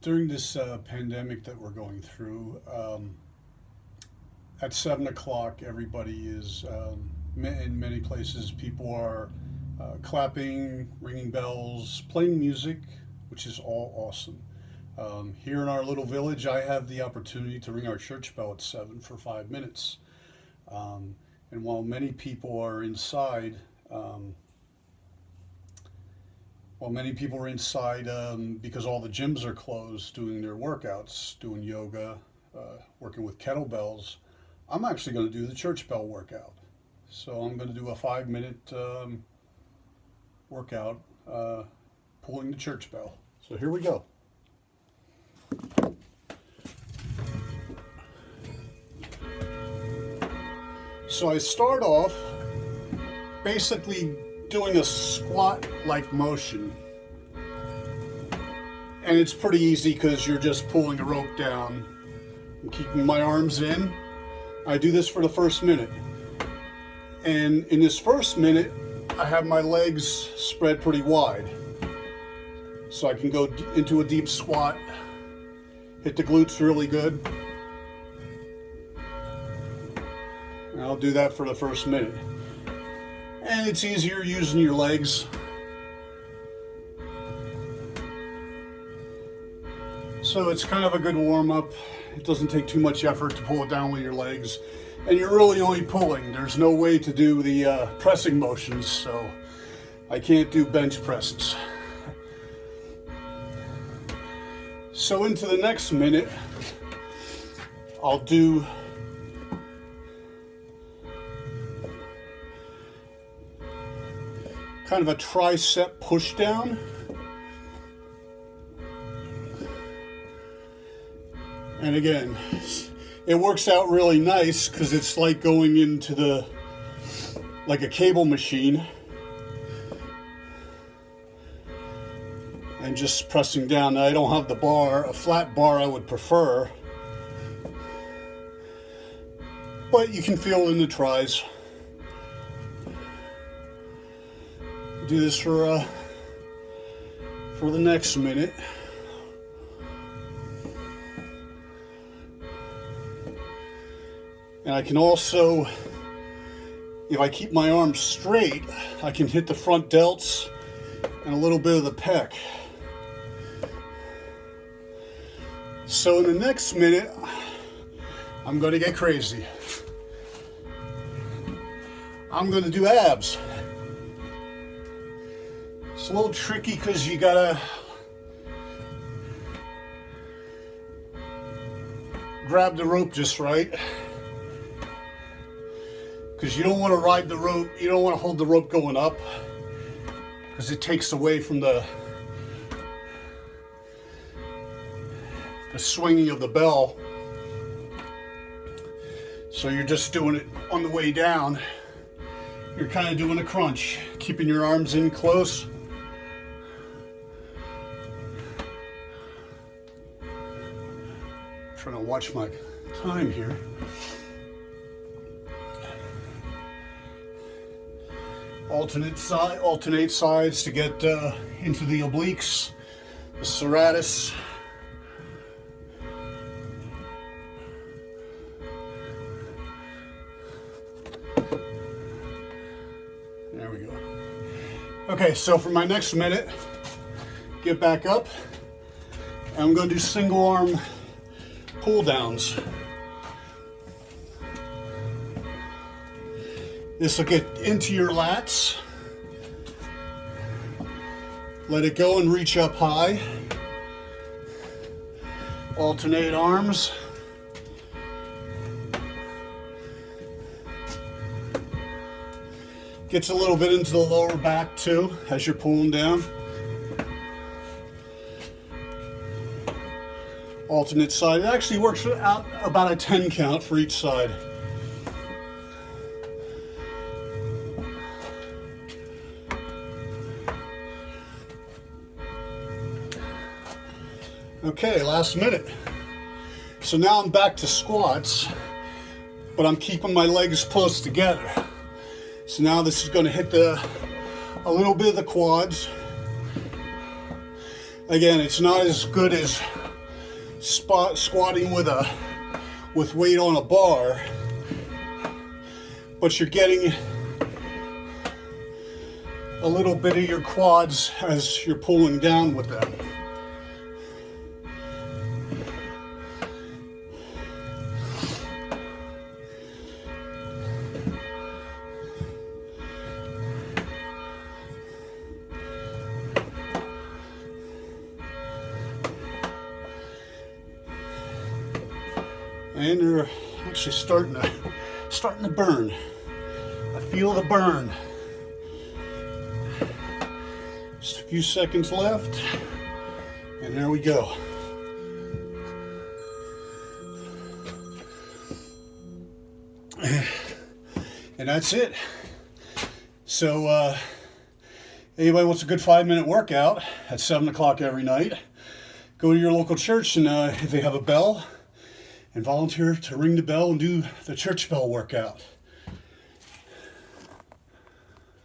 During this pandemic that we're going through, at 7 o'clock, everybody is, in many places, people are clapping, ringing bells, playing music, which is all awesome. Here in our little village, I have the opportunity to ring our church bell at 7 for 5 minutes. And while many people are inside, because all the gyms are closed doing their workouts, doing yoga, working with kettlebells, I'm actually going to do the church bell workout. So I'm going to do a 5 minute workout pulling the church bell. So here we go. So I start off basically doing a squat-like motion. And it's pretty easy because you're just pulling a rope down and keeping my arms in. I do this for the first minute. And in this first minute, I have my legs spread pretty wide. So I can go into a deep squat, hit the glutes really good. And I'll do that for the first minute. And it's easier using your legs. So it's kind of a good warm-up. It doesn't take too much effort to pull it down with your legs. And you're really only pulling. There's no way to do the pressing motions, so I can't do bench presses. So into the next minute, I'll do kind of a tricep push down. And again, it works out really nice because it's like going into like a cable machine and just pressing down. Now, I don't have the bar, a flat bar I would prefer, but you can feel it in the tries. Do this for the next minute. And I can also, if I keep my arms straight, I can hit the front delts and a little bit of the pec. So in the next minute, I'm going to get crazy. I'm going to do abs. It's a little tricky because you gotta grab the rope just right. Because you don't want to ride the rope, you don't want to hold the rope going up because it takes away from the swinging of the bell. So you're just doing it on the way down. You're kind of doing a crunch, keeping your arms in close. Trying to watch my time here. Alternate sides to get into the obliques, the serratus. There we go. Okay, so for my next minute, get back up, and I'm going to do single arm pull downs. This will get into your lats. Let it go and reach up high. Alternate arms. Gets a little bit into the lower back too as you're pulling down. Alternate side. It actually works out about a 10 count for each side. Okay, last minute. So now I'm back to squats, but I'm keeping my legs close together. So now this is going to hit a little bit of the quads. Again, it's not as good as squatting with weight on a bar, but you're getting a little bit of your quads as you're pulling down with them. And they're actually starting to burn. I feel the burn. Just a few seconds left, and there we go. And that's it. So anybody wants a good 5-minute workout at 7 o'clock every night, go to your local church, and if they have a bell, and volunteer to ring the bell and do the church bell workout.